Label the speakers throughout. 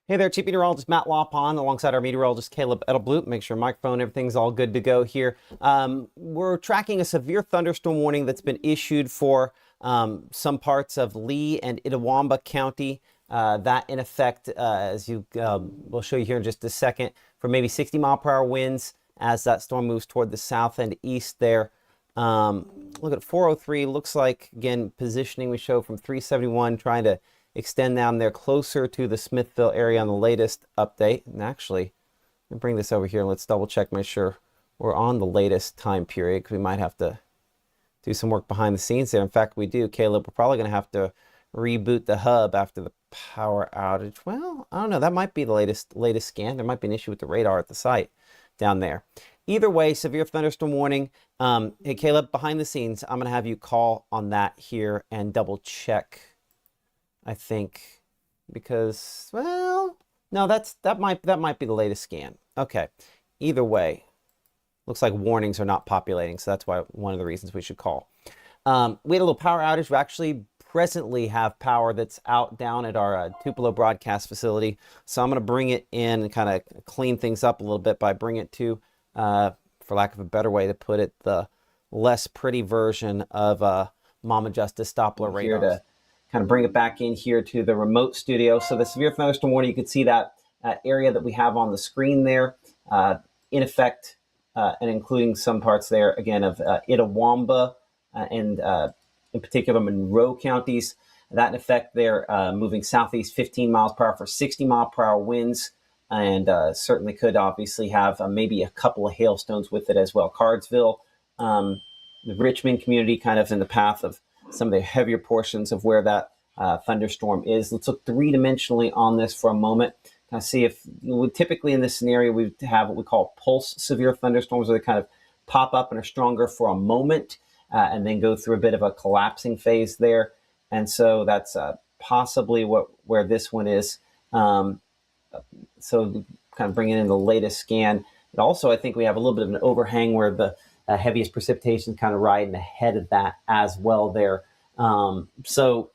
Speaker 1: Hey there, Chief Meteorologist Matt Lawpon alongside our meteorologist Caleb Edelblut. Make sure microphone, everything's all good to go here. We're tracking a severe thunderstorm warning that's been issued for some parts of Lee and Itawamba County. That in effect, as we'll show you here in just a second, for maybe 60-mile-per-hour winds as that storm moves toward the south and east there. Look at 403, looks like, again, positioning we show from 371, trying to extend down there closer to the Smithville area on the latest update. And actually, let me bring this over here. Let's double check, make sure we're on the latest time period, because we might have to do some work behind the scenes there. In fact, we do, Caleb. We're probably going to have to reboot the hub after the power outage. Well, I don't know. That might be the latest scan. There might be an issue with the radar at the site down there. Either way, severe thunderstorm warning. Hey, Caleb, behind the scenes, I'm going to have you call on that here and double check, I think, because, well, no, that might be the latest scan. Okay. Either way, looks like warnings are not populating, so that's why one of the reasons we should call. We had a little power outage. We actually presently have power that's out down at our Tupelo broadcast facility, so I'm going to bring it in and kind of clean things up a little bit by bringing it to, for lack of a better way to put it, the less pretty version of Mama Justice Doppler radar. Here to kind of bring it back in here to the remote studio. So the severe thunderstorm warning, you can see that area that we have on the screen there, in effect, and including some parts there, again, of Itawamba and in particular Monroe counties. That in effect there, moving southeast 15 miles per hour for 60-mile-per-hour winds, and certainly could obviously have maybe a couple of hailstones with it as well. Cardsville, the Richmond community, kind of in the path of some of the heavier portions of where that thunderstorm is. Let's look three-dimensionally on this for a moment. Kind of see if, typically in this scenario, we have what we call pulse severe thunderstorms, where they kind of pop up and are stronger for a moment and then go through a bit of a collapsing phase there. And so that's possibly where this one is. So kind of bringing in the latest scan. And also, I think we have a little bit of an overhang where the heaviest precipitation is kind of riding ahead of that as well there. So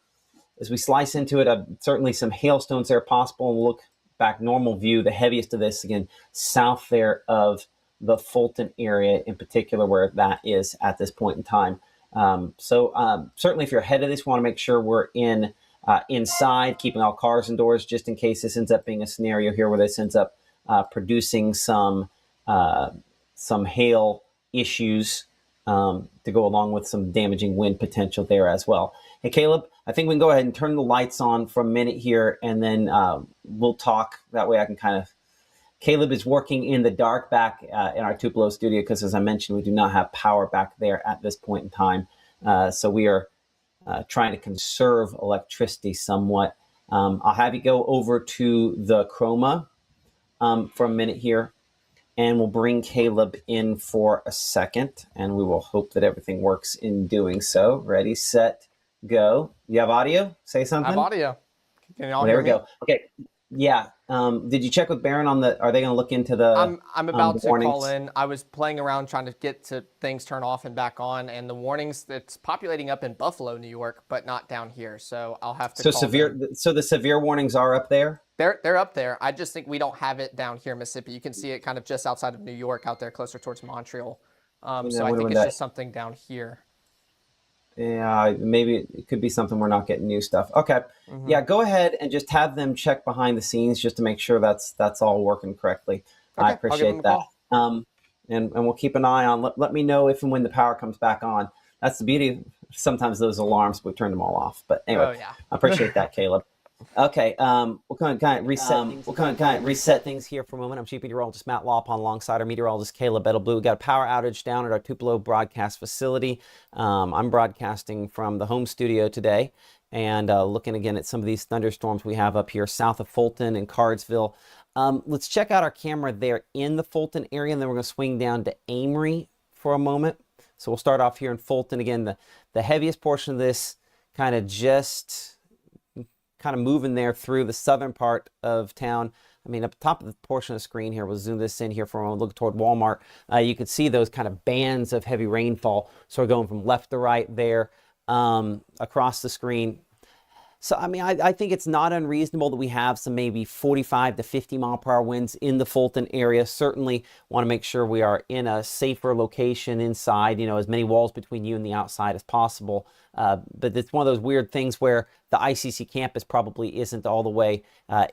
Speaker 1: as we slice into it, certainly some hailstones there possible. And we'll look back normal view. The heaviest of this, again, south there of the Fulton area in particular, where that is at this point in time. Certainly if you're ahead of this, we want to make sure we're inside, keeping all cars indoors, just in case this ends up being a scenario here where this ends up producing some hail issues to go along with some damaging wind potential there as well. Hey, Caleb, I think we can go ahead and turn the lights on for a minute here, and then we'll talk. That way I can kind of... Caleb is working in the dark back in our Tupelo studio because, as I mentioned, we do not have power back there at this point in time. So we are trying to conserve electricity somewhat. I'll have you go over to the chroma for a minute here, and we'll bring Caleb in for a second, and we will hope that everything works in doing so. Ready, set, go. You have audio? Say something.
Speaker 2: I have audio. Can you all
Speaker 1: there
Speaker 2: hear
Speaker 1: we go. Okay. Yeah. Did you check with Barron on are they going to look into the
Speaker 2: I'm about to call in. I was playing around trying to get to things turn off and back on, and the warnings, it's populating up in Buffalo, New York, but not down here. So I'll have to call them.
Speaker 1: So the severe warnings are up there?
Speaker 2: They're up there. I just think we don't have it down here in Mississippi. You can see it kind of just outside of New York, out there closer towards Montreal. So I think it's just something down here.
Speaker 1: Yeah, maybe it could be something we're not getting new stuff. Okay. Mm-hmm. Yeah, go ahead and just have them check behind the scenes just to make sure that's all working correctly. Okay, I appreciate that. And we'll keep an eye on. Let me know if and when the power comes back on. That's the beauty. Sometimes those alarms, we turn them all off. But anyway, I appreciate that, Caleb. Okay, we'll kind of reset things here for a moment. I'm Chief Meteorologist Matt Lawpon alongside our meteorologist Caleb Edelblut. We got a power outage down at our Tupelo broadcast facility. I'm broadcasting from the home studio today, and looking again at some of these thunderstorms we have up here south of Fulton and Cardsville. Let's check out our camera there in the Fulton area, and then we're going to swing down to Amory for a moment. So we'll start off here in Fulton. Again, the heaviest portion of this kind of moving there through the southern part of town. I mean, up top of the portion of the screen here, we'll zoom this in here for a moment, look toward Walmart. You can see those kind of bands of heavy rainfall sort of going from left to right there across the screen. So, I mean, I think it's not unreasonable that we have some maybe 45 to 50 mile per hour winds in the Fulton area. Certainly want to make sure we are in a safer location inside, you know, as many walls between you and the outside as possible. But it's one of those weird things where the ICC campus probably isn't all the way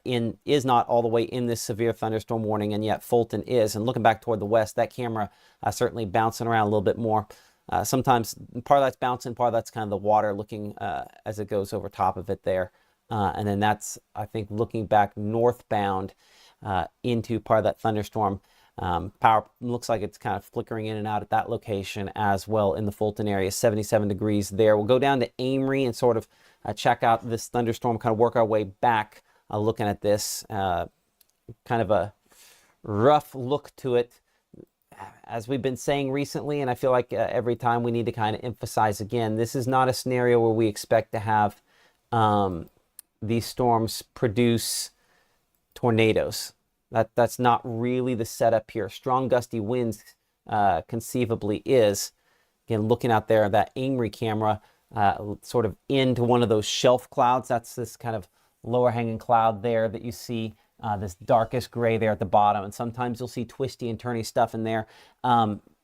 Speaker 1: is not all the way in this severe thunderstorm warning, and yet Fulton is. And looking back toward the west, that camera certainly bouncing around a little bit more. Sometimes part of that's bouncing, part of that's kind of the water looking as it goes over top of it there. And then that's, I think, looking back northbound into part of that thunderstorm. Power looks like it's kind of flickering in and out at that location as well in the Fulton area, 77 degrees there. We'll go down to Amory and sort of check out this thunderstorm, kind of work our way back looking at this. Kind of a rough look to it. As we've been saying recently, and I feel like every time we need to kind of emphasize again, this is not a scenario where we expect to have these storms produce tornadoes. That's not really the setup here. Strong gusty winds conceivably is. Again, looking out there, that Amory camera sort of into one of those shelf clouds. That's this kind of lower hanging cloud there that you see. This darkest gray there at the bottom, and sometimes you'll see twisty and turny stuff in there.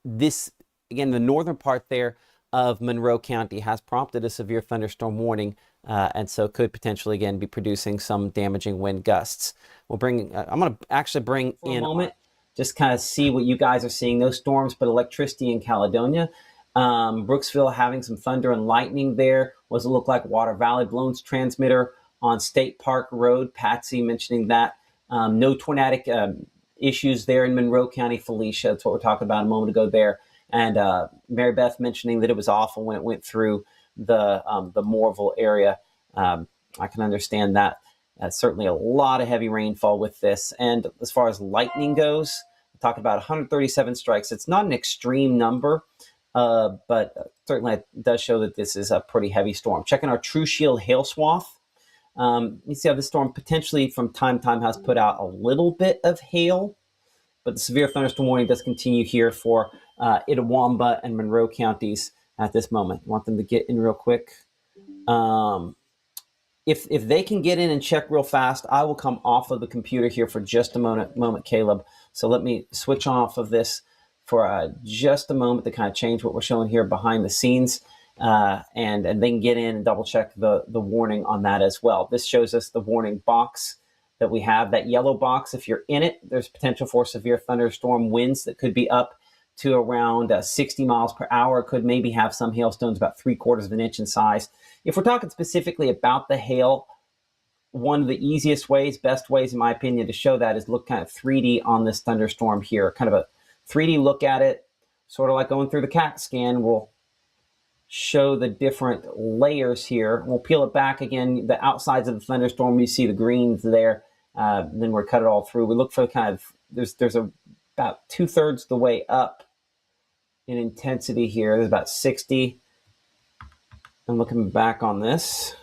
Speaker 1: This, again, the northern part there of Monroe County has prompted a severe thunderstorm warning, and so could potentially, again, be producing some damaging wind gusts. We'll bring, I'm going to actually bring in a moment, just kind of see what you guys are seeing. No storms, but electricity in Caledonia. Brooksville having some thunder and lightning there. What does it look like? Water Valley, Blown's transmitter on State Park Road. Patsy mentioning that. No tornadic issues there in Monroe County, Felicia. That's what we're talking about a moment ago there. And Mary Beth mentioning that it was awful when it went through the Moorville area. I can understand that. Certainly a lot of heavy rainfall with this. And as far as lightning goes, we're talking about 137 strikes. It's not an extreme number, but certainly it does show that this is a pretty heavy storm. Checking our True Shield hail swath. You see how this storm potentially from time to time has put out a little bit of hail, but the severe thunderstorm warning does continue here for Itawamba and Monroe counties at this moment. I want them to get in real quick. If they can get in and check real fast, I will come off of the computer here for just a moment, Caleb. So let me switch off of this for just a moment to kind of change what we're showing here behind the scenes. And they can get in and double check the warning on that as well. This shows us the warning box that we have. That yellow box, if you're in it, there's potential for severe thunderstorm winds that could be up to around 60 miles per hour. Could maybe have some hailstones about 3/4 of an inch in size. If we're talking specifically about the hail, one of the easiest ways, best ways in my opinion to show that is look kind of 3D on this thunderstorm here. Kind of a 3D look at it, sort of like going through the CAT scan. We'll show the different layers here. We'll peel it back again. The outsides of the thunderstorm, you see the greens there. Then we're cut it all through. We look for kind of, there's about 2/3 the way up in intensity here. There's about 60. I'm looking back on this.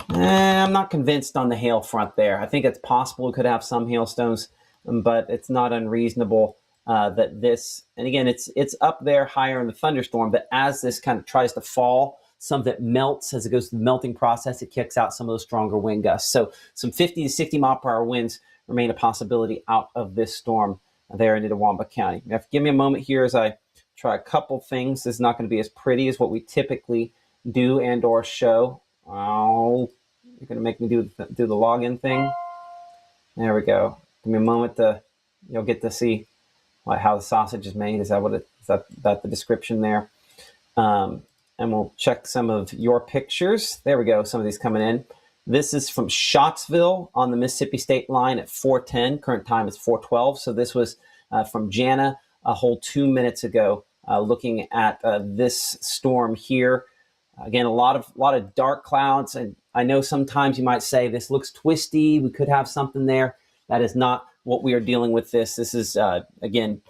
Speaker 1: I'm not convinced on the hail front there. I think it's possible we could have some hailstones, but it's not unreasonable that this, and again, it's up there higher in the thunderstorm, but as this kind of tries to fall, some of it melts as it goes through the melting process. It kicks out some of those stronger wind gusts. So some 50 to 60 mile per hour winds remain a possibility out of this storm there in Itawamba County. You have to give me a moment here as I try a couple things. This is not going to be as pretty as what we typically do and or show. Oh, you're going to make me do the login thing. There we go. Give me a moment you'll get to see how the sausage is made. Is that what is that the description there? And we'll check some of your pictures. There we go. Some of these coming in. This is from Scottsville on the Mississippi State line at 4:10. Current time is 4:12. So this was from Jana a whole 2 minutes ago, looking at this storm here. Again, a lot of dark clouds. And I know sometimes you might say this looks twisty. We could have something there. That is not what we are dealing with this. This is, again,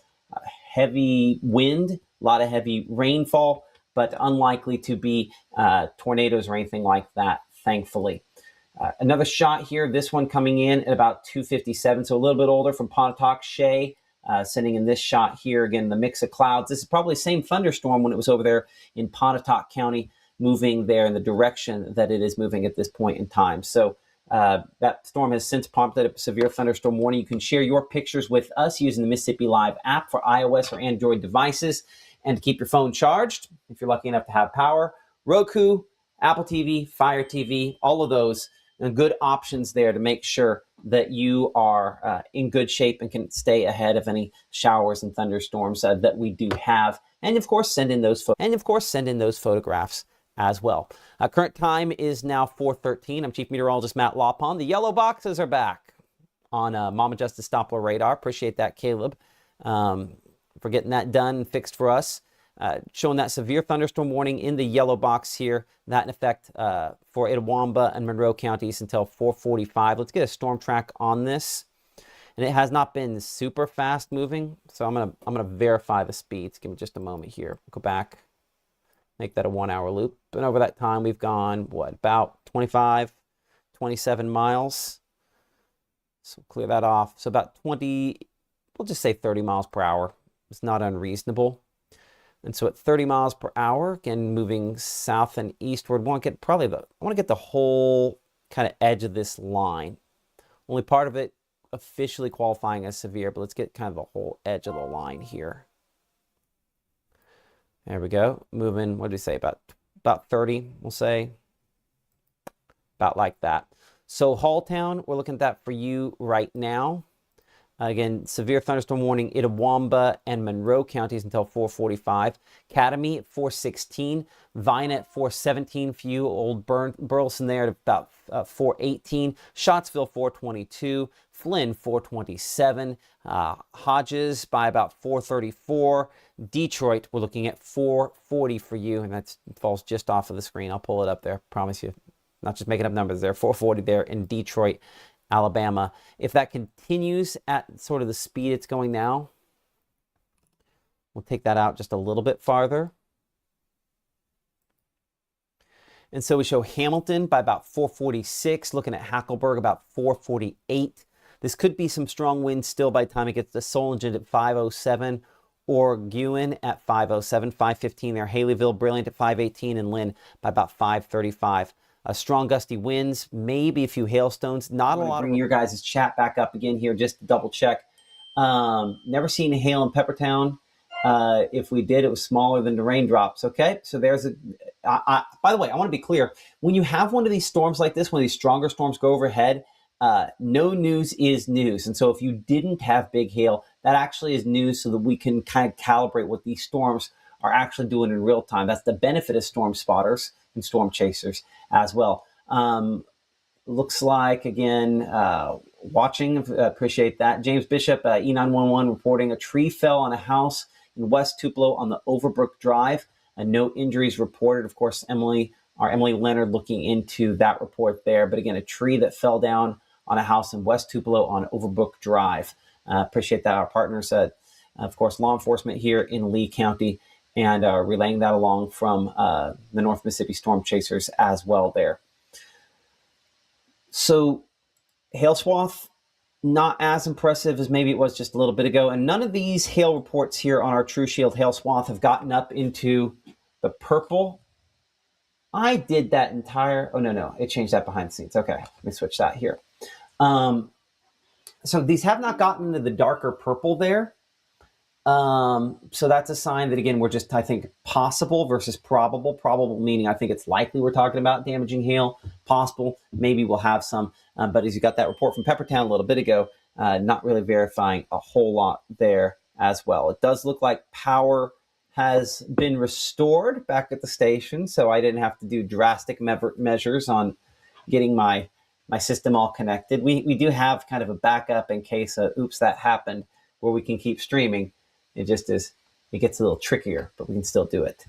Speaker 1: heavy wind, a lot of heavy rainfall, but unlikely to be tornadoes or anything like that, thankfully. Another shot here, this one coming in at about 2:57, so a little bit older from Pontotoc. Shea sending in this shot here. Again, the mix of clouds. This is probably the same thunderstorm when it was over there in Pontotoc County moving there in the direction that it is moving at this point in time. So that storm has since prompted a severe thunderstorm warning. You can share your pictures with us using the Mississippi Live app for iOS or Android devices. And to keep your phone charged, if you're lucky enough to have power, Roku, Apple TV, Fire TV, all of those good options there to make sure that you are in good shape and can stay ahead of any showers and thunderstorms that we do have. And of course, send in those photographs as well. Current time is now 4:13. I'm Chief Meteorologist Matt Lawpon. The yellow boxes are back on Mama Justice Doppler radar. Appreciate that, Caleb, for getting that done and fixed for us. Showing that severe thunderstorm warning in the yellow box here, that in effect for Itawamba and Monroe counties until 4:45. Let's get a storm track on this. And it has not been super fast moving, so I'm gonna verify the speeds. Give me just a moment here. Go back, make that a 1 hour loop. And over that time, we've gone, what, about 25, 27 miles. So clear that off. So about 20, we'll just say 30 miles per hour. It's not unreasonable. And so at 30 miles per hour, again, moving south and eastward, I want to get the whole kind of edge of this line. Only part of it officially qualifying as severe, but let's get kind of the whole edge of the line here. There we go. Moving, what did we say, about 30, we'll say. About like that. So Halltown, we're looking at that for you right now. Again, severe thunderstorm warning, Itawamba and Monroe counties until 4:45. Academy at 4:16. Vine at 4:17 for you. Old Burleson there at about 4:18. Scottsville 4:22. Flynn 4:27. Hodges by about 4:34. Detroit, we're looking at 4:40 for you, and that falls just off of the screen. I'll pull it up there, promise you. Not just making up numbers there. 4:40 there in Detroit, Alabama. If that continues at sort of the speed it's going now, we'll take that out just a little bit farther. And so we show Hamilton by about 4:46, looking at Hackleburg about 4:48. This could be some strong winds still by the time it gets to Solingen at 5:07, or Guin at 5:07, 5:15 there. Haleyville, Brilliant at 5:18, and Lynn by about 5:35. Strong gusty winds, maybe a few hailstones. Not a lot. Bring your guys' chat back up again here just to double check. Never seen a hail in Peppertown. If we did, it was smaller than the raindrops. Okay, so there's a. By the way, I want to be clear. When you have one of these storms like this, one of these stronger storms go overhead, no news is news. And so if you didn't have big hail, that actually is news, so that we can kind of calibrate what these storms are actually doing in real time. That's the benefit of storm spotters and storm chasers as well. Looks like, again, watching, appreciate that. James Bishop, E911, reporting a tree fell on a house in West Tupelo on the Overbrook Drive. No injuries reported. Of course, our Emily Leonard looking into that report there. But again, a tree that fell down on a house in West Tupelo on Overbrook Drive. Appreciate that. Our partners, of course, law enforcement here in Lee County, and relaying that along from the North Mississippi Storm Chasers as well there. So hail swath, not as impressive as maybe it was just a little bit ago. And none of these hail reports here on our True Shield hail swath have gotten up into the purple. I did that entire, oh no, it changed that behind the scenes. Okay, let me switch that here. So these have not gotten into the darker purple there. So that's a sign that, again, we're just, I think, possible versus probable. Probable meaning I think it's likely we're talking about damaging hail. Possible, maybe we'll have some. But as you got that report from Peppertown a little bit ago, not really verifying a whole lot there as well. It does look like power has been restored back at the station, so I didn't have to do drastic measures on getting my system all connected. We do have kind of a backup in case, oops, that happened, where we can keep streaming. It just is, it gets a little trickier, but we can still do it.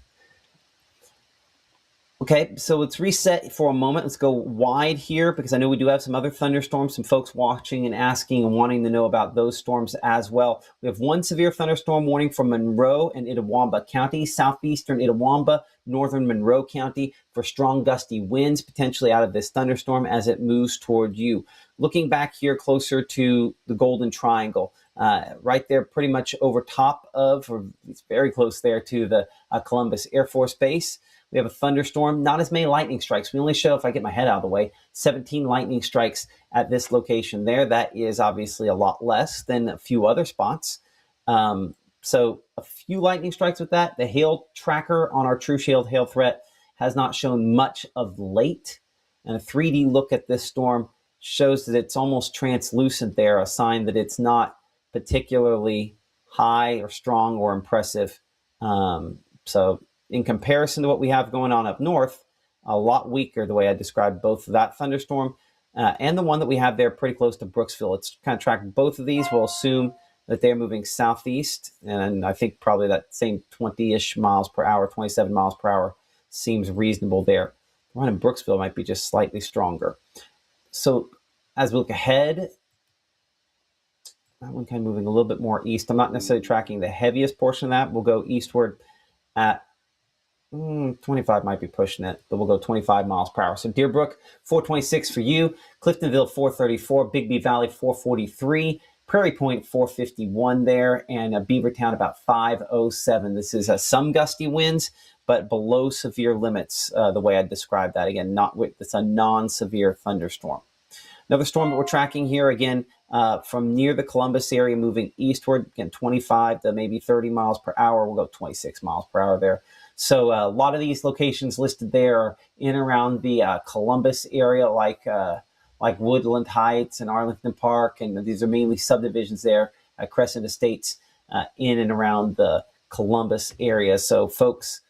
Speaker 1: Okay, so let's reset for a moment. Let's go wide here, because I know we do have some other thunderstorms, some folks watching and asking and wanting to know about those storms as well. We have one severe thunderstorm warning from Monroe and Itawamba County, southeastern Itawamba, northern Monroe County, for strong gusty winds potentially out of this thunderstorm as it moves toward you. Looking back here closer to the Golden Triangle, right there pretty much over top of, or it's very close there to the Columbus Air Force Base. We have a thunderstorm, not as many lightning strikes. We only show, if I get my head out of the way, 17 lightning strikes at this location there. That is obviously a lot less than a few other spots. So a few lightning strikes with that. The hail tracker on our True Shield hail threat has not shown much of late. And a 3D look at this storm shows that it's almost translucent there, a sign that it's not particularly high or strong or impressive. So in comparison to what we have going on up north, a lot weaker the way I described both that thunderstorm and the one that we have there pretty close to Brooksville. It's kind of tracked both of these. We'll assume that they're moving southeast, and I think probably that same 20-ish miles per hour, 27 miles per hour seems reasonable there. The one in Brooksville might be just slightly stronger. So as we look ahead, that one kind of moving a little bit more east. I'm not necessarily tracking the heaviest portion of that. We'll go eastward at 25 might be pushing it, but we'll go 25 miles per hour. So Deerbrook, 426 for you. Cliftonville, 434. Bigby Valley, 443. Prairie Point, 451 there. And Beavertown, about 507. This is some gusty winds, but below severe limits, the way I described that. Again, it's a non-severe thunderstorm. Another storm that we're tracking here, again, from near the Columbus area, moving eastward, again, 25 to maybe 30 miles per hour. We'll go 26 miles per hour there. So a lot of these locations listed there are in and around the Columbus area, like Woodland Heights and Arlington Park, and these are mainly subdivisions there at Crescent Estates in and around the Columbus area. So folks,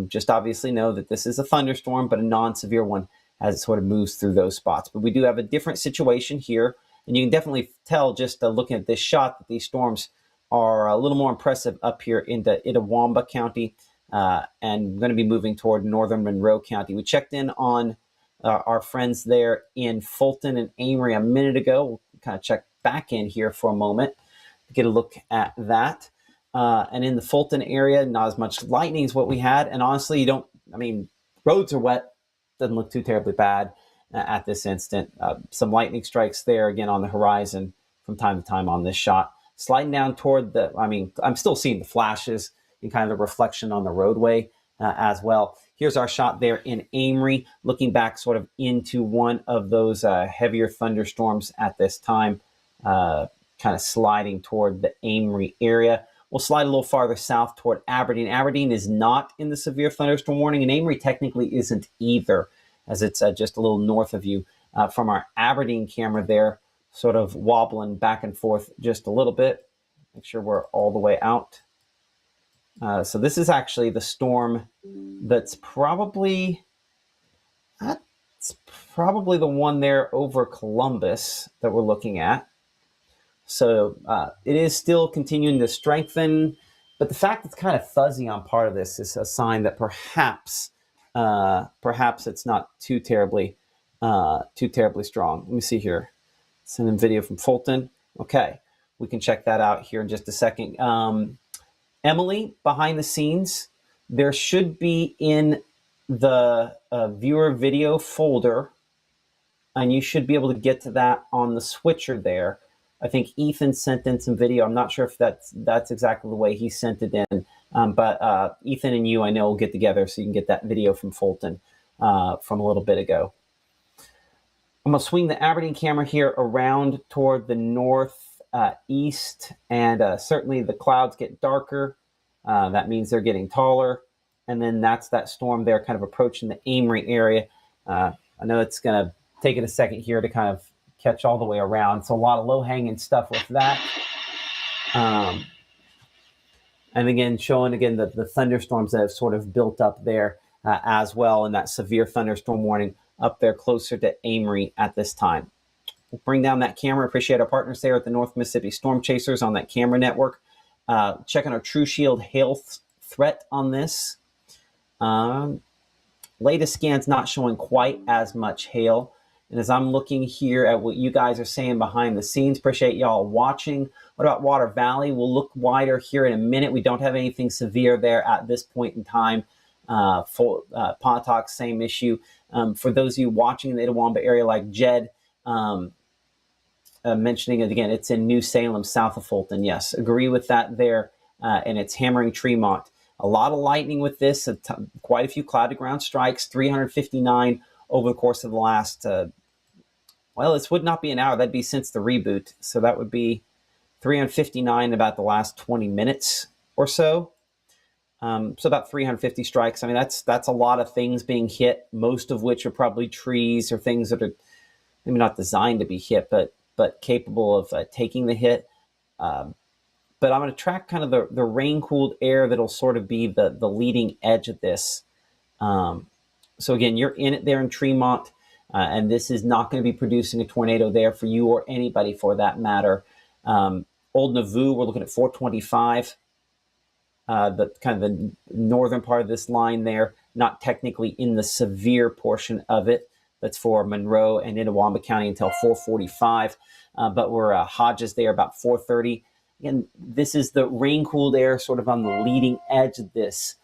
Speaker 1: just obviously know that this is a thunderstorm, but a non-severe one as it sort of moves through those spots. But we do have a different situation here, and you can definitely tell just looking at this shot that these storms are a little more impressive up here into Itawamba County, and going to be moving toward northern Monroe County. We checked in on our friends there in Fulton and Amory a minute ago. We'll kind of check back in here for a moment to get a look at that. And in the Fulton area, not as much lightning as what we had. And honestly, roads are wet. Doesn't look too terribly bad at this instant. Some lightning strikes there again on the horizon from time to time on this shot. Sliding down toward I'm still seeing the flashes and kind of the reflection on the roadway as well. Here's our shot there in Amory, looking back sort of into one of those heavier thunderstorms at this time, kind of sliding toward the Amory area. We'll slide a little farther south toward Aberdeen. Aberdeen is not in the severe thunderstorm warning, and Amory technically isn't either, as it's just a little north of you. From our Aberdeen camera there, sort of wobbling back and forth just a little bit. Make sure we're all the way out. So this is actually the storm that's probably the one there over Columbus that we're looking at. So it is still continuing to strengthen, but the fact it's kind of fuzzy on part of this is a sign that perhaps it's not too terribly strong. Let me see here. Sending video from Fulton. Okay, we can check that out here in just a second. Emily, behind the scenes, there should be in the viewer video folder, and you should be able to get to that on the switcher there. I think Ethan sent in some video. I'm not sure if that's exactly the way he sent it in, but Ethan and you, I know, will get together so you can get that video from Fulton from a little bit ago. I'm going to swing the Aberdeen camera here around toward the northeast, and certainly the clouds get darker. That means they're getting taller, and then that's that storm there kind of approaching the Amory area. I know it's going to take it a second here to kind of catch all the way around. So a lot of low-hanging stuff with that. And again, showing the thunderstorms that have sort of built up there as well, and that severe thunderstorm warning up there closer to Amory at this time. We'll bring down that camera. Appreciate our partners there at the North Mississippi Storm Chasers on that camera network. Checking our True Shield hail threat on this. Latest scan's not showing quite as much hail. And as I'm looking here at what you guys are saying behind the scenes, appreciate y'all watching. What about Water Valley? We'll look wider here in a minute. We don't have anything severe there at this point in time. Pontotoc, same issue. For those of you watching in the Itawamba area like Jed, mentioning it again, it's in New Salem, south of Fulton. Yes, agree with that there. And it's hammering Tremont. A lot of lightning with this, quite a few cloud to ground strikes, 359 over the course of the last, well, this would not be an hour. That'd be since the reboot. So that would be 359 in about the last 20 minutes or so. So about 350 strikes. I mean, that's a lot of things being hit, most of which are probably trees or things that are maybe not designed to be hit, but capable of taking the hit. But I'm going to track kind of the rain-cooled air that'll sort of be the leading edge of this. So again, you're in it there in Tremont, and this is not going to be producing a tornado there for you or anybody for that matter. Old Nauvoo, we're looking at 425. The kind of the northern part of this line there, not technically in the severe portion of it. That's for Monroe and Itawamba County until 445. But we're Hodges there about 430. Again, this is the rain-cooled air sort of on the leading edge of this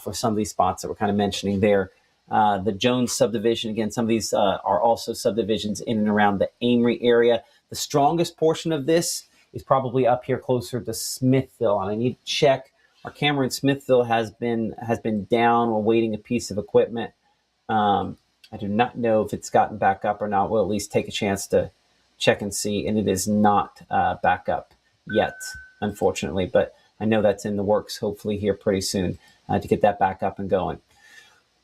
Speaker 1: for some of these spots that we're kind of mentioning there. The Jones subdivision, again, some of these are also subdivisions in and around the Amory area. The strongest portion of this is probably up here closer to Smithville, and I need to check. Our camera in Smithville has been down while waiting a piece of equipment. I do not know if it's gotten back up or not. We'll at least take a chance to check and see, and it is not back up yet, unfortunately, but I know that's in the works hopefully here pretty soon to get that back up and going.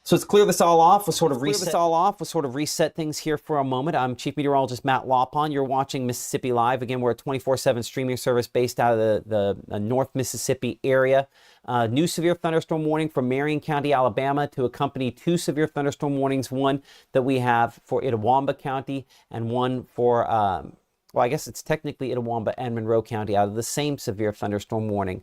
Speaker 1: So let's clear this all off. We'll sort of reset things here for a moment. I'm Chief Meteorologist Matt Lawpon. You're watching Mississippi Live. Again, we're a 24/7 streaming service based out of the North Mississippi area. New severe thunderstorm warning for Marion County, Alabama, to accompany two severe thunderstorm warnings. One that we have for Itawamba County and one for, well, I guess it's technically Itawamba and Monroe County out of the same severe thunderstorm warning.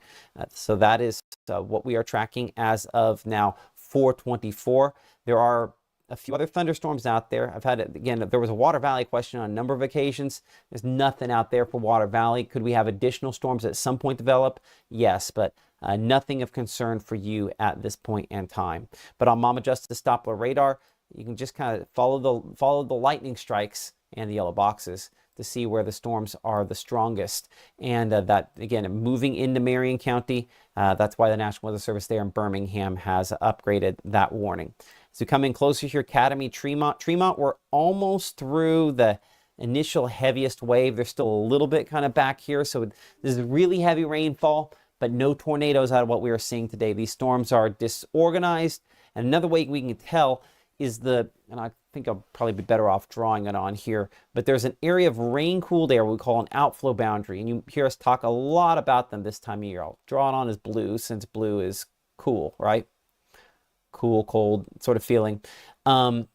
Speaker 1: So that is what we are tracking as of now. 424. There are a few other thunderstorms out there. I've had it again. There was a Water Valley question on a number of occasions. There's nothing out there for Water Valley. Could we have additional storms at some point develop? Yes, but nothing of concern for you at this point in time. But on Mama Justice Doppler radar, you can just kind of follow the lightning strikes and the yellow boxes to see where the storms are the strongest. And that, again, moving into Marion County, that's why the National Weather Service there in Birmingham has upgraded that warning. So come in closer here, Academy, Tremont. Tremont, we're almost through the initial heaviest wave. There's still a little bit kind of back here. So this is really heavy rainfall, but no tornadoes out of what we are seeing today. These storms are disorganized. And another way we can tell is and I think I'll probably be better off drawing it on here, but there's an area of rain-cooled air we call an outflow boundary, and you hear us talk a lot about them this time of year. I'll draw it on as blue, since blue is cool, right? Cool, cold sort of feeling. And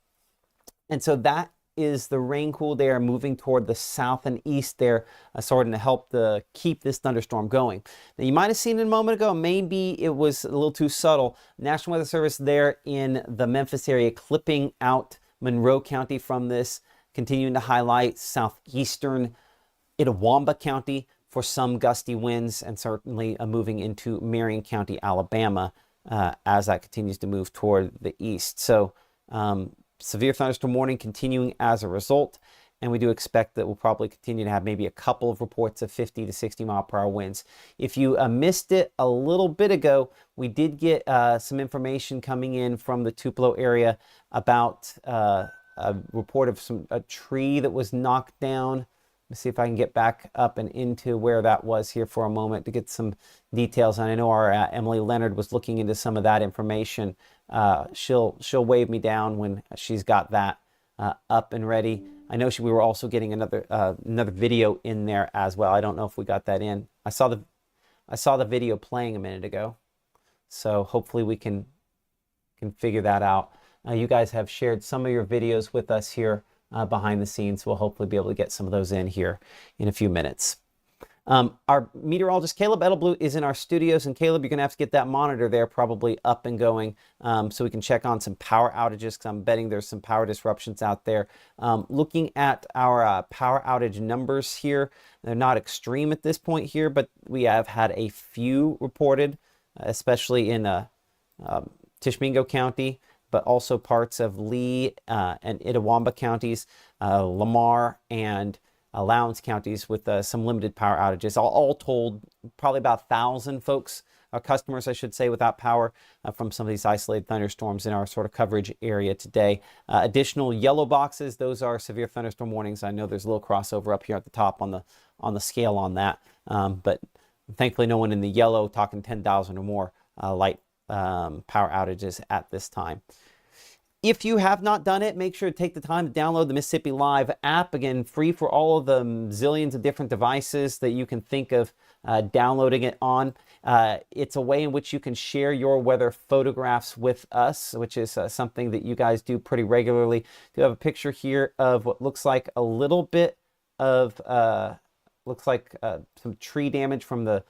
Speaker 1: so that is the rain-cooled air moving toward the south and east there, sort of to help keep this thunderstorm going. Now, you might have seen it a moment ago. Maybe it was a little too subtle. National Weather Service there in the Memphis area clipping out Monroe County from this, continuing to highlight southeastern Itawamba County for some gusty winds, and certainly moving into Marion County, Alabama, as that continues to move toward the east. So severe thunderstorm warning continuing as a result, and we do expect that we'll probably continue to have maybe a couple of reports of 50 to 60 mile per hour winds. If you missed it a little bit ago, we did get some information coming in from the Tupelo area about a report of a tree that was knocked down. Let's see if I can get back up and into where that was here for a moment to get some details. And I know our Emily Leonard was looking into some of that information. She'll wave me down when she's got that up and ready. I know we were also getting another video in there as well. I don't know if we got that in. I saw the video playing a minute ago, so hopefully we can figure that out. You guys have shared some of your videos with us here behind the scenes. We'll hopefully be able to get some of those in here in a few minutes. Our meteorologist Caleb Edelblut is in our studios, and Caleb, you're gonna have to get that monitor there probably up and going so we can check on some power outages, because I'm betting there's some power disruptions out there. Looking at our power outage numbers here, they're not extreme at this point here, but we have had a few reported, especially in Tishomingo County, but also parts of Lee and Itawamba counties, Lamar and Lowndes counties with some limited power outages. All told, probably about 1,000 folks our customers, I should say, without power from some of these isolated thunderstorms in our sort of coverage area today. Additional yellow boxes, those are severe thunderstorm warnings. I know there's a little crossover up here at the top on the scale on that, but thankfully no one in the yellow, talking 10,000 or more light power outages at this time. If you have not done it, make sure to take the time to download the Mississippi Live app. Again, free for all of the zillions of different devices that you can think of downloading it on. It's a way in which you can share your weather photographs with us, which is something that you guys do pretty regularly. You have a picture here of what looks like a little bit of, some tree damage from the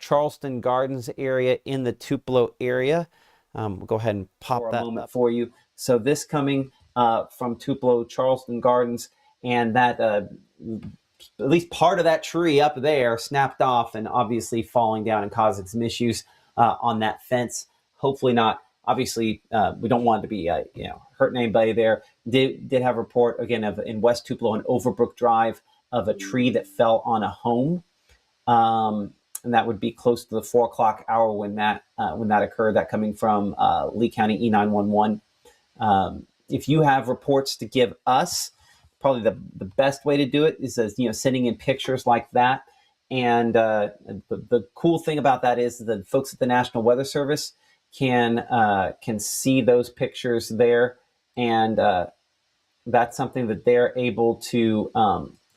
Speaker 1: Charleston Gardens area in the Tupelo area. We'll go ahead and pop that up for you. So this coming from Tupelo, Charleston Gardens, and that at least part of that tree up there snapped off and obviously falling down and causing some issues on that fence. Hopefully not. Obviously, we don't want it to be hurting anybody there. Did have a report again of in West Tupelo and Overbrook Drive of a tree that fell on a home. And that would be close to the 4 o'clock hour when that occurred. That coming from Lee County E911. If you have reports to give us, probably the best way to do it is sending in pictures like that. And the cool thing about that is the folks at the National Weather Service can see those pictures there, and that's something that they're able to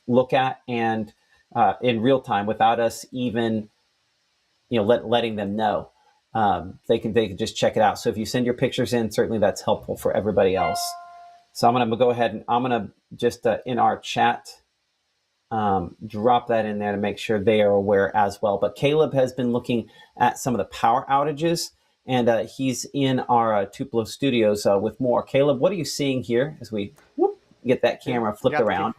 Speaker 1: look at and in real time without us even letting them know. They can just check it out. So if you send your pictures in, certainly that's helpful for everybody else. So I'm going to go ahead and I'm going to just in our chat drop that in there to make sure they are aware as well. But Caleb has been looking at some of the power outages, and he's in our Tupelo studios with more. Caleb, what are you seeing here as we get that camera flipped around?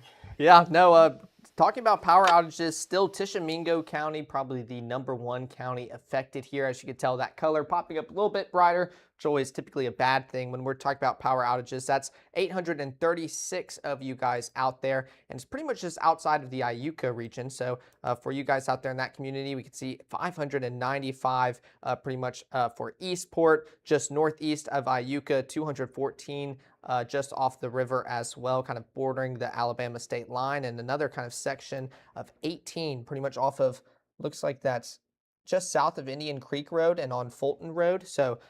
Speaker 2: Talking about power outages, still Tishomingo County, probably the #1 county affected here. As you can tell, that color popping up a little bit brighter, which is always typically a bad thing when we're talking about power outages. That's 836 of you guys out there, and it's pretty much just outside of the Iuka region. So for you guys out there in that community, we can see 595 pretty much for Eastport, just northeast of Iuka, 214 just off the river as well, kind of bordering the Alabama state line, and another kind of section of 18 pretty much off of, looks like that's just south of Indian Creek Road and on Fulton Road. So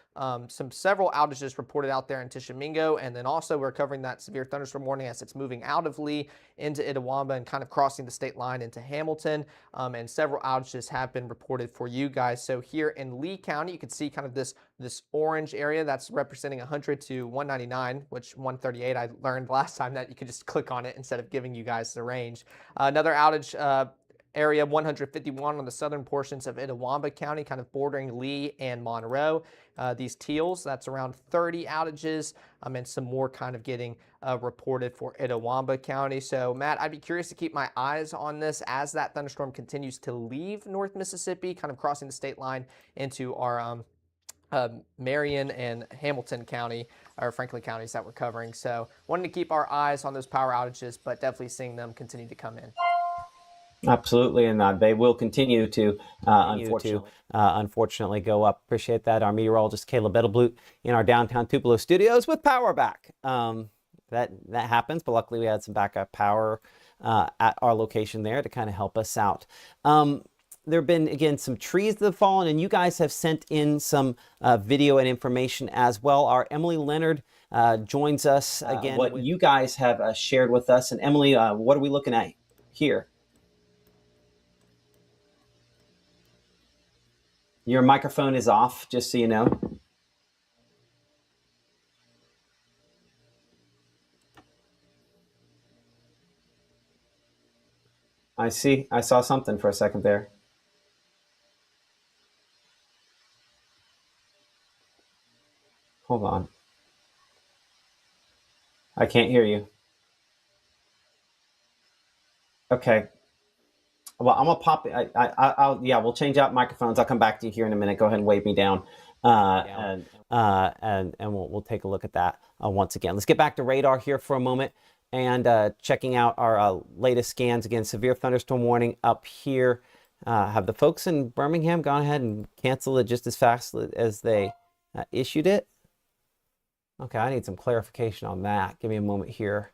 Speaker 2: several outages reported out there in Tishomingo, and then also we're covering that severe thunderstorm warning as it's moving out of Lee into Itawamba and kind of crossing the state line into Hamilton, and several outages have been reported for you guys. So here in Lee County, you can see kind of this orange area that's representing 100 to 199, which 138 I learned last time that you could just click on it instead of giving you guys the range. Another outage area 151 on the southern portions of Itawamba County, kind of bordering Lee and Monroe. These teals, that's around 30 outages, and some more kind of getting reported for Itawamba County. So Matt, I'd be curious to keep my eyes on this as that thunderstorm continues to leave North Mississippi, kind of crossing the state line into our Marion and Hamilton County, or Franklin counties that we're covering. So wanting to keep our eyes on those power outages, but definitely seeing them continue to come in.
Speaker 1: Absolutely, and they will continue to, unfortunately, go up. Appreciate that. Our meteorologist, Caleb Edelblut, in our downtown Tupelo studios with power back. That happens, but luckily we had some backup power at our location there to kind of help us out. There have been, again, some trees that have fallen, and you guys have sent in some video and information as well. Our Emily Leonard joins us again. What you guys have shared with us. And Emily, what are we looking at here? Your microphone is off, just so you know. I saw something for a second there. Hold on. I can't hear you. Okay. Well, I'm gonna pop. We'll change out microphones. I'll come back to you here in a minute. Go ahead and wave me down, and we'll take a look at that once again. Let's get back to radar here for a moment and checking out our latest scans. Again, severe thunderstorm warning up here Have the folks in Birmingham gone ahead and canceled it just as fast as they issued it? Okay, I need some clarification on that. Give me a moment here.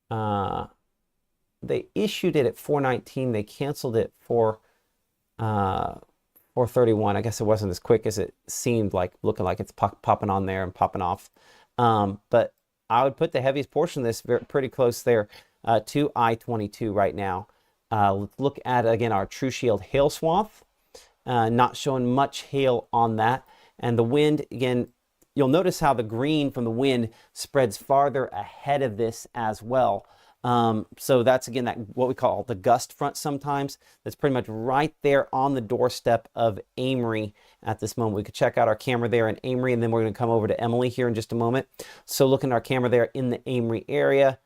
Speaker 1: They issued it at 419. They canceled it for 431. I guess it wasn't as quick as it seemed, like looking like it's popping on there and popping off. But I would put the heaviest portion of this pretty close there to I-22 right now. Let's look at, again, our True Shield hail swath. Not showing much hail on that. And the wind, again, you'll notice how the green from the wind spreads farther ahead of this as well. So that's, again, that what we call the gust front sometimes. That's pretty much right there on the doorstep of Amory at this moment. We could check out our camera there in Amory, and then we're going to come over to Emily here in just a moment. So looking at our camera there in the Amory area.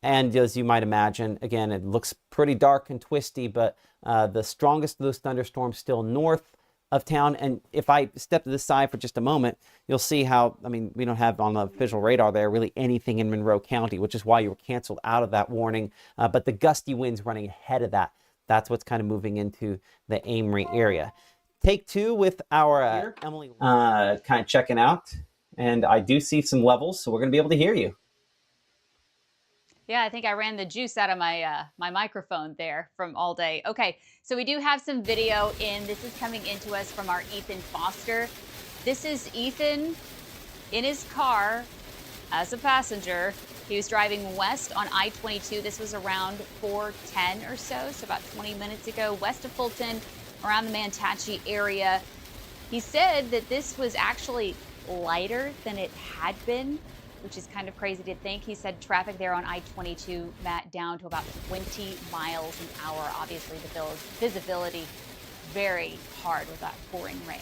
Speaker 1: And as you might imagine, again, it looks pretty dark and twisty, but the strongest of those thunderstorms still north of town. And if I step to the side for just a moment, you'll see how, I mean, we don't have on the visual radar there really anything in Monroe County, which is why you were canceled out of that warning. But the gusty winds running ahead of that, that's what's kind of moving into the Amory area. Take two with our Emily kind of checking out. And I do see some levels, so we're going to be able to hear you.
Speaker 3: Yeah, I think I ran the juice out of my my microphone there from all day. Okay, so we do have some video in. This is coming into us from our Ethan Foster. This is Ethan in his car as a passenger. He was driving west on I-22. This was around 4:10 or so about 20 minutes ago, west of Fulton, around the Mantachie area. He said that this was actually lighter than it had been, which is kind of crazy to think. He said traffic there on I-22, Matt, down to about 20 miles an hour. Obviously, the visibility very hard with that pouring rain.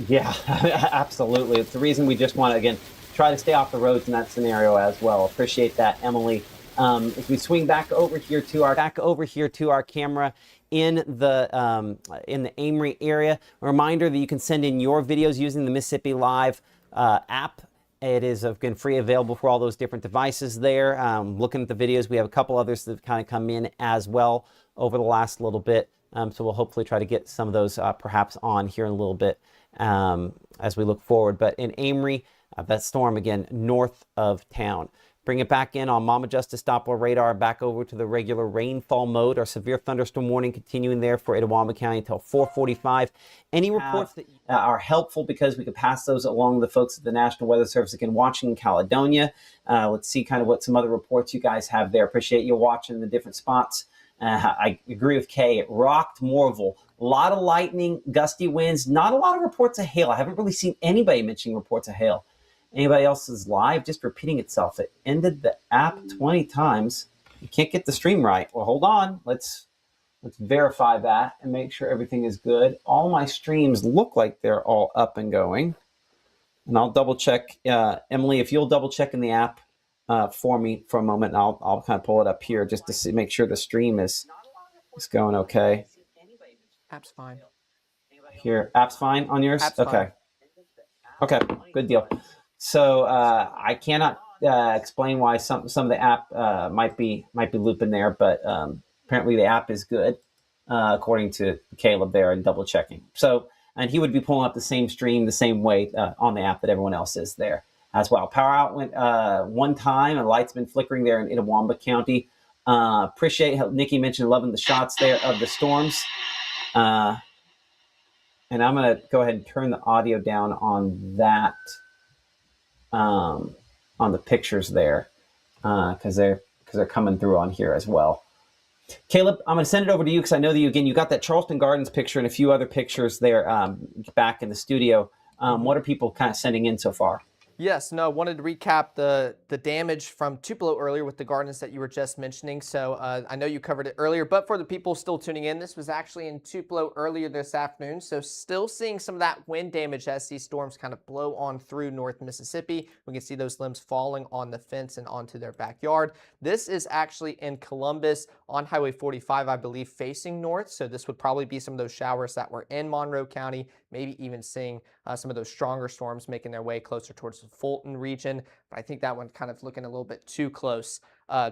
Speaker 1: Yeah, absolutely. It's the reason we just want to, again, try to stay off the roads in that scenario as well. Appreciate that, Emily. As we swing back over here to our camera in the Amory area, a reminder that you can send in your videos using the Mississippi Live app. It is, again, free, available for all those different devices there. Looking at the videos, we have a couple others that have kind of come in as well over the last little bit. So we'll hopefully try to get some of those perhaps on here in a little bit as we look forward. But in Amory, that storm, again, north of town. Bring it back in on Mama Justice Doppler radar, back over to the regular rainfall mode. Our severe thunderstorm warning continuing there for Itawamba County until 4:45. Any reports that are helpful, because we could pass those along to the folks at the National Weather Service, again, watching in Caledonia. Let's see kind of what some other reports you guys have there. Appreciate you watching the different spots. I agree with Kay. It rocked Morville. A lot of lightning, gusty winds, not a lot of reports of hail. I haven't really seen anybody mentioning reports of hail. Anybody else's live just repeating itself. It ended the app 20 times. You can't get the stream right. Well, hold on. Let's verify that and make sure everything is good. All my streams look like they're all up and going. And I'll double check. Emily, if you'll double check in the app for me for a moment, and I'll kind of pull it up here just to make sure the stream is going okay.
Speaker 2: App's fine.
Speaker 1: Here, app's fine on yours?
Speaker 2: App's
Speaker 1: okay.
Speaker 2: Fine.
Speaker 1: Okay, good deal. So I cannot explain why some of the app might be looping there, but apparently the app is good, according to Caleb there, and double checking. So, and he would be pulling up the same stream the same way on the app that everyone else is there as well. Power out went one time, and lights been flickering there in Itawamba County. Appreciate how Nikki mentioned loving the shots there of the storms. And I'm going to go ahead and turn the audio down on that. On the pictures there, because they're coming through on here as well. Caleb, I'm going to send it over to you because I know that you got that Charleston Gardens picture and a few other pictures there back in the studio. What are people kind of sending in so far?
Speaker 2: Yes, no, wanted to recap the damage from Tupelo earlier with the gardens that you were just mentioning. So I know you covered it earlier, but for the people still tuning in, this was actually in Tupelo earlier this afternoon. So still seeing some of that wind damage as these storms kind of blow on through North Mississippi. We can see those limbs falling on the fence and onto their backyard. This is actually in Columbus on Highway 45, I believe, facing north. So this would probably be some of those showers that were in Monroe County, maybe even seeing some of those stronger storms making their way closer towards the Fulton region. But I think that one kind of looking a little bit too close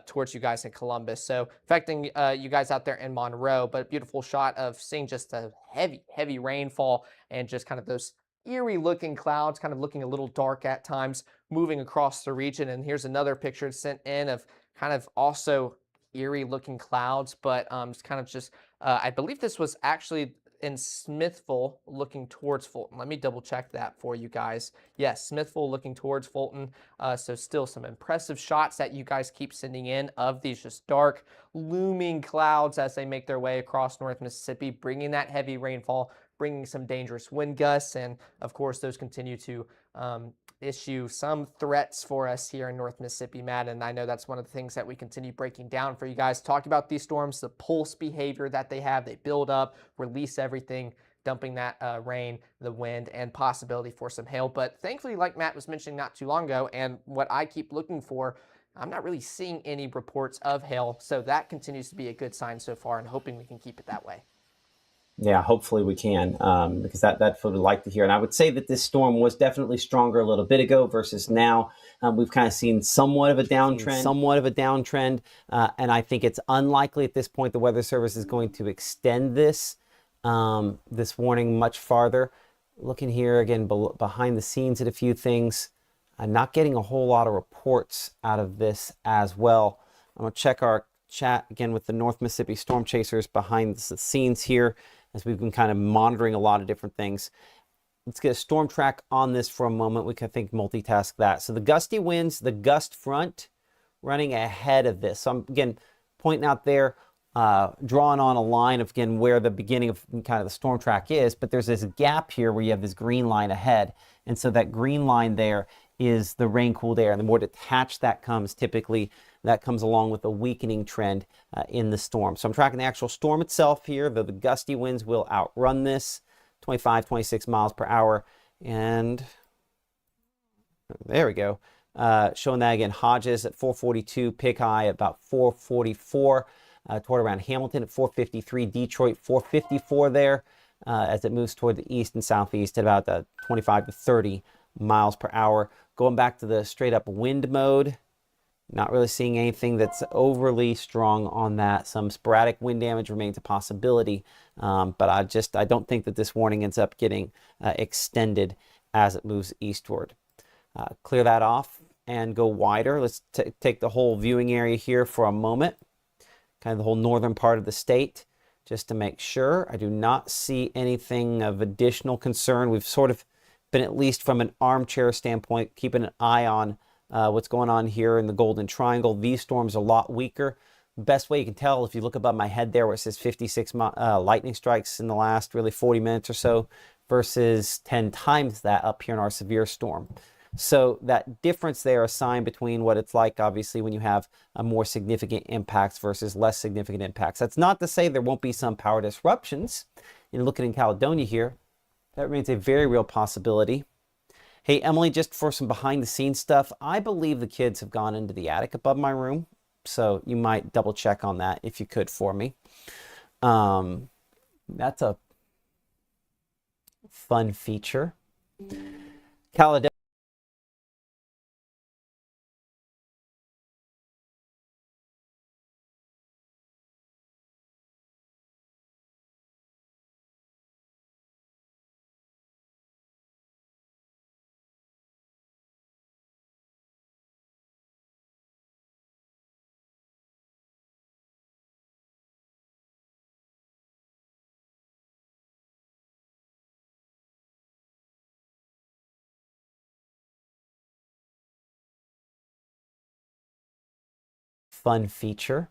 Speaker 2: towards you guys in Columbus. So affecting you guys out there in Monroe, but a beautiful shot of seeing just a heavy rainfall and just kind of those eerie looking clouds, kind of looking a little dark at times, moving across the region. And here's another picture sent in of kind of also eerie looking clouds, but it's kind of just, I believe this was actually in Smithville looking towards Fulton. Let me double check that for you guys. Yes, Smithville looking towards Fulton. So still some impressive shots that you guys keep sending in of these just dark looming clouds as they make their way across North Mississippi, bringing that heavy rainfall, bringing some dangerous wind gusts. And of course, those continue to issue some threats for us here in North Mississippi, Matt. And I know that's one of the things that we continue breaking down for you guys. Talking about these storms, the pulse behavior that they have, they build up, release everything, dumping that rain, the wind, and possibility for some hail. But thankfully, like Matt was mentioning not too long ago, and what I keep looking for, I'm not really seeing any reports of hail. So that continues to be a good sign so far, and hoping we can keep it that way.
Speaker 1: Yeah, hopefully we can, because that's what we'd like to hear. And I would say that this storm was definitely stronger a little bit ago versus now. We've kind of seen somewhat of a downtrend, and I think it's unlikely at this point the Weather Service is going to extend this this warning much farther. Looking here again behind the scenes at a few things, I'm not getting a whole lot of reports out of this as well. I'm going to check our chat again with the North Mississippi Storm Chasers behind the scenes here, as we've been kind of monitoring a lot of different things. Let's get a storm track on this for a moment. We can, I think, multitask that. So the gusty winds, the gust front running ahead of this. So I'm, again, pointing out there, drawing on a line of, again, where the beginning of kind of the storm track is, but there's this gap here where you have this green line ahead. And so that green line there is the rain cooled air. And the more detached that comes, typically, that comes along with a weakening trend in the storm. So I'm tracking the actual storm itself here. The gusty winds will outrun this, 25, 26 miles per hour. And there we go. Showing that again, Hodges at 442, Pig High at about 444, toward around Hamilton at 453, Detroit 454 there, as it moves toward the east and southeast at about 25 to 30 miles per hour. Going back to the straight up wind mode, not really seeing anything that's overly strong on that. Some sporadic wind damage remains a possibility, but I don't think that this warning ends up getting extended as it moves eastward. Clear that off and go wider. Let's take the whole viewing area here for a moment, kind of the whole northern part of the state, just to make sure. I do not see anything of additional concern. We've sort of been, at least from an armchair standpoint, keeping an eye on what's going on here in the Golden Triangle. These storms are a lot weaker. Best way you can tell, if you look above my head there where it says 56 lightning strikes in the last really 40 minutes or so versus 10 times that up here in our severe storm. So that difference there, a sign between what it's like, obviously, when you have a more significant impacts versus less significant impacts. That's not to say there won't be some power disruptions. And looking in Caledonia here, that remains a very real possibility. Hey, Emily, just for some behind-the-scenes stuff, I believe the kids have gone into the attic above my room, so you might double-check on that if you could for me. That's a fun feature. Caledonia. Fun feature.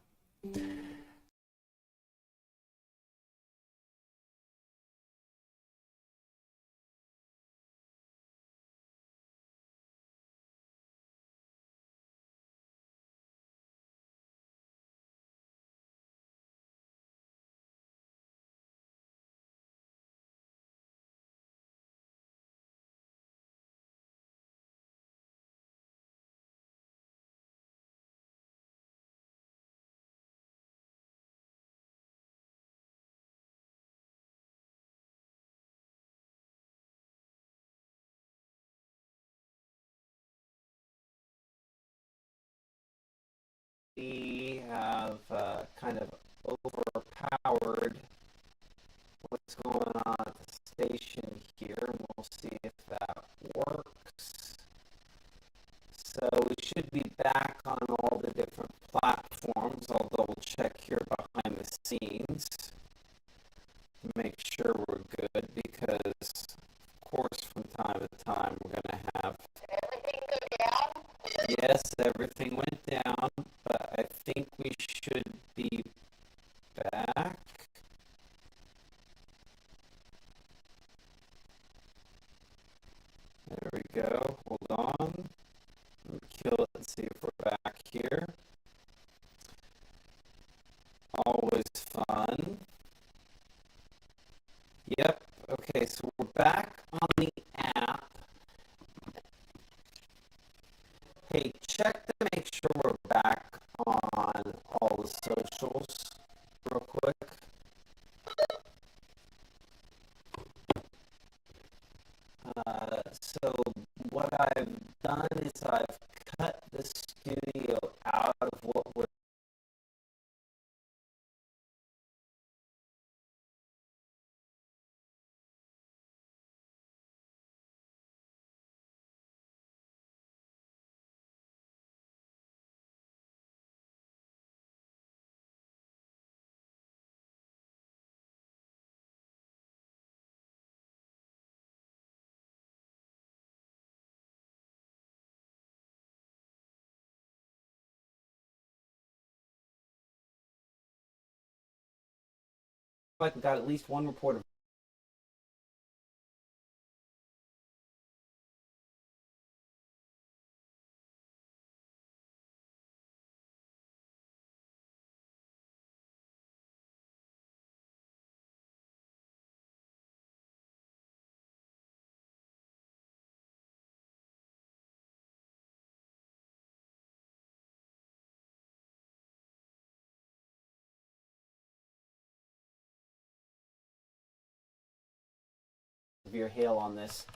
Speaker 1: we have kind of overpowered what's going on at the station here, and we'll see if that works. So we should be back on all the different platforms. I'll double check here behind the scenes to make sure we're good, because of course from time to time we're going to have... Everything go down? Yes, everything went down, but I think we should be back. There we go. Hold on. Let me kill it and see if we're back here. Always fun. Yep. Okay, so we're back on the app. Hey, check to make sure we're back on all the socials real quick. So what I've done is I've cut the studio out of what we're... Like we got at least one report of... severe hail on this.